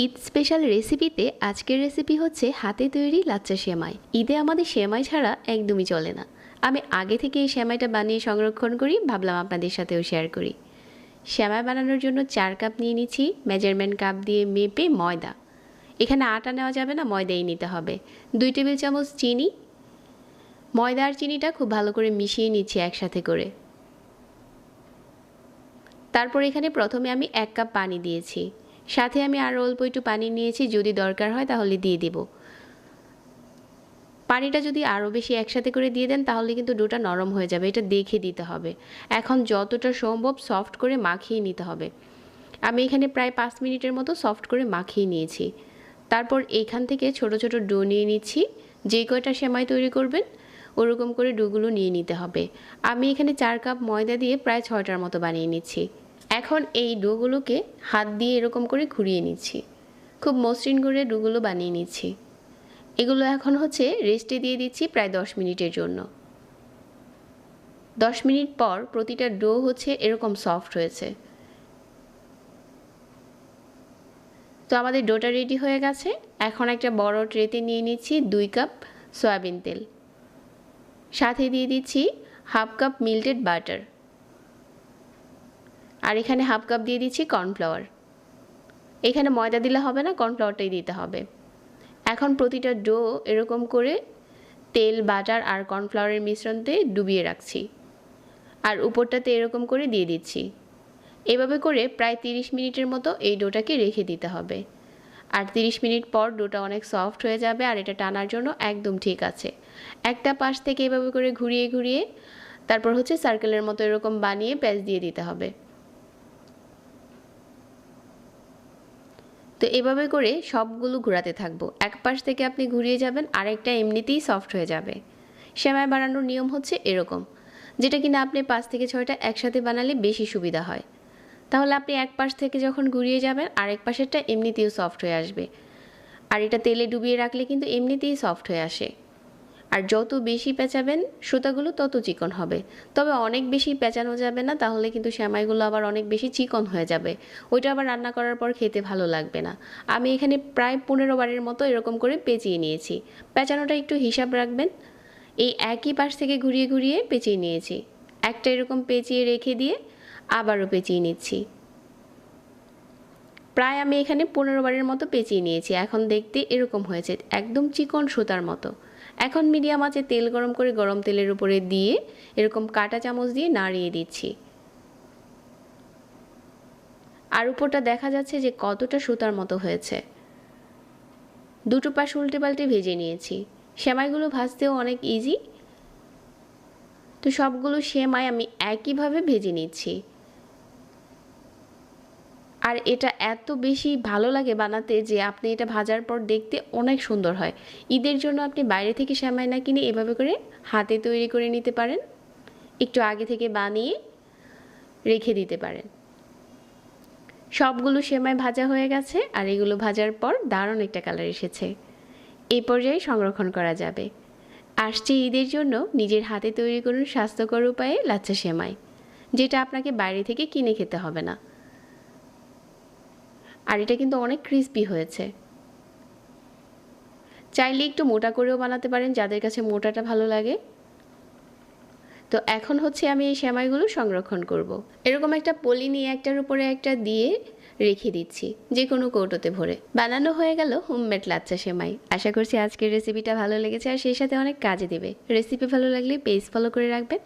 Eid special রেসিপিতে আজকের recipe হচ্ছে হাতে তৈরি লাচ্চা সেমাই। ঈদে আমাদের সেমাই ছাড়া একদমই চলে না। আমি আগে থেকে এই সেমাইটা বানিয়ে সংরক্ষণ করি, ভাবলাম আপনাদের সাথেও শেয়ার করি। সেমাই বানানোর জন্য 4 কাপ নিয়ে নিচ্ছি মেজারমেন্ট কাপ দিয়ে মেপে ময়দা। এখানে আটা নেওয়া যাবে না, ময়দাই নিতে হবে। 2 টেবিল চামচ চিনি। ময়দা আর চিনিটা খুব ভালো করে মিশিয়ে নিচ্ছি একসাথে করে। তারপর এখানে প্রথমে আমি 1 কাপ পানি দিয়েছি, সাথে আমি আরও অল্প একটু পানি নিয়েছি, যদি দরকার হয় তাহলে দিয়ে দেব। পানিটা যদি আরও বেশি একসাথে করে দিয়ে দেন তাহলে কিন্তু ডোটা নরম হয়ে যাবে, এটা দেখে দিতে হবে। এখন যতটা সম্ভব সফট করে মাখিয়ে নিতে হবে। আমি এখানে প্রায় 5 মিনিটের মতো সফট করে মাখিয়ে নিয়েছি। তারপর এইখান থেকে ছোট ছোট ডো নিয়ে নিচ্ছি। যে কয়টা সেমাই তৈরি করবেন ওরকম করে ডোগুলো নিয়ে নিতে হবে। আমি এখানে 4 কাপ ময়দা দিয়ে প্রায় 6টার মতো বানিয়ে নিচ্ছি। এখন এই ডোগুলোকে হাত দিয়ে এরকম করে ঘুরিয়ে নিচ্ছি, খুব মসৃণ করে ডোগুলো বানিয়ে নিচ্ছি। এগুলো এখন হচ্ছে রেস্টে দিয়ে দিচ্ছি প্রায় 10 মিনিটের জন্য। 10 মিনিট পর প্রতিটা ডো হচ্ছে এরকম সফট হয়েছে। তো আমাদের ডোটা রেডি হয়ে গেছে। এখন একটা বড় ট্রেতে নিয়ে নিচ্ছি 2 কাপ সয়াবিন তেল, সাথে দিয়ে দিচ্ছি হাফ কাপ মিল্টেড বাটার, আর এখানে হাফ কাপ দিয়ে দিচ্ছি কর্নফ্লাওয়ার। এখানে ময়দা দিলে হবে না, কর্নফ্লাওয়ারটাই দিতে হবে। এখন প্রতিটা ডো এরকম করে তেল, বাটার আর কর্নফ্লাওয়ারের মিশ্রণতে ডুবিয়ে রাখছি, আর উপরটাতে এরকম করে দিয়ে দিচ্ছি। এভাবে করে প্রায় 30 মিনিটের মতো এই ডোটাকে রেখে দিতে হবে। আর 30 মিনিট পর ডোটা অনেক সফট হয়ে যাবে, আর এটা টানার জন্য একদম ঠিক আছে। একটা পাশ থেকে এভাবে করে ঘুরিয়ে ঘুরিয়ে তারপর হচ্ছে সার্কেলের মতো এরকম বানিয়ে প্যাচ দিয়ে দিতে হবে। তো এভাবে করে সবগুলো ঘোরাতে থাকবো। এক পাশ থেকে আপনি ঘুরিয়ে যাবেন, আরেকটা এমনিতেই সফট হয়ে যাবে। সেমাই বানানোর নিয়ম হচ্ছে এরকম, যেটা কিনা আপনি 5 থেকে 6টা একসাথে বানালে বেশি সুবিধা হয়। তাহলে আপনি এক পাশ থেকে যখন ঘুরিয়ে যাবেন আরেক পাশেরটা এমনিতেও সফট হয়ে আসবে। আর এটা তেলে ডুবিয়ে রাখলে কিন্তু এমনিতেই সফট হয়ে আসে। আর যত বেশি পেঁচাবেন সুতাগুলো তত চিকন হবে। তবে অনেক বেশি পেঁচানো যাবে না, তাহলে কিন্তু সেমাইগুলো আবার অনেক বেশি চিকন হয়ে যাবে। ওইটা আবার রান্না করার পর খেতে ভালো লাগবে না। আমি এখানে প্রায় 15 বারের মতো এরকম করে পেঁচিয়ে নিয়েছি। পেঁচানোটা একটু হিসাব রাখবেন। এই একই পাশ থেকে ঘুরিয়ে ঘুরিয়ে পেঁচিয়ে নিয়েছি। একটা এরকম পেঁচিয়ে রেখে দিয়ে আবারও পেঁচিয়ে নিচ্ছি। প্রায় আমি এখানে 15 বারের মতো পেঁচিয়ে নিয়েছি। এখন দেখতে এরকম হয়েছে, একদম চিকন সুতার মতো। এখন মিডিয়াম আঁচে তেল গরম করে গরম তেলের উপরে দিয়ে এরকম কাঁটা চামচ দিয়ে নাড়িয়ে দিচ্ছি। আর উপরটা দেখা যাচ্ছে যে কতটা সুতার মতো হয়েছে। দুটো পাশ উল্টে পাল্টে ভেজে নিয়েছি। সেমাইগুলো ভাজতেও অনেক ইজি। তো সবগুলো সেমাই আমি একইভাবে ভেজে নিচ্ছি। আর এটা এত বেশি ভালো লাগে বানাতে যে আপনি এটা ভাজার পর দেখতে অনেক সুন্দর হয়। ঈদের জন্য আপনি বাইরে থেকে সেমাই না কিনে এভাবে করে হাতে তৈরি করে নিতে পারেন, একটু আগে থেকে বানিয়ে রেখে দিতে পারেন। সবগুলো সেমাই ভাজা হয়ে গেছে, আর এগুলো ভাজার পর দারুণ একটা কালার এসেছে। এই পর্যায়ে সংরক্ষণ করা যাবে। আসছে ঈদের জন্য নিজের হাতে তৈরি করুন স্বাস্থ্যকর উপায়ে লাচ্চা সেমাই, যেটা আপনাকে বাইরে থেকে কিনে খেতে হবে না। আর এটা কিন্তু অনেক ক্রিস্পি হয়েছে। চাইলে একটু মোটা করেও বানাতে পারেন, যাদের কাছে মোটাটা ভালো লাগে। তো এখন হচ্ছে আমি এই সেমাইগুলো সংরক্ষণ করব। এরকম একটা পলি নিয়ে একটার উপরে একটা দিয়ে রেখে দিচ্ছি, যে কোনো কৌটোতে ভরে। বানানো হয়ে গেল হোমমেড লাচ্চা সেমাই। আশা করছি আজকের রেসিপিটা ভালো লেগেছে আর সেই সাথে অনেক কাজে দেবে। রেসিপি ভালো লাগলে পেজ ফলো করে রাখবেন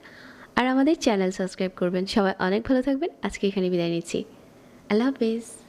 আর আমাদের চ্যানেল সাবস্ক্রাইব করবেন। সবাই অনেক ভালো থাকবেন। আজকে এখানে বিদায় নিচ্ছি। আল্লাহ হাফেজ।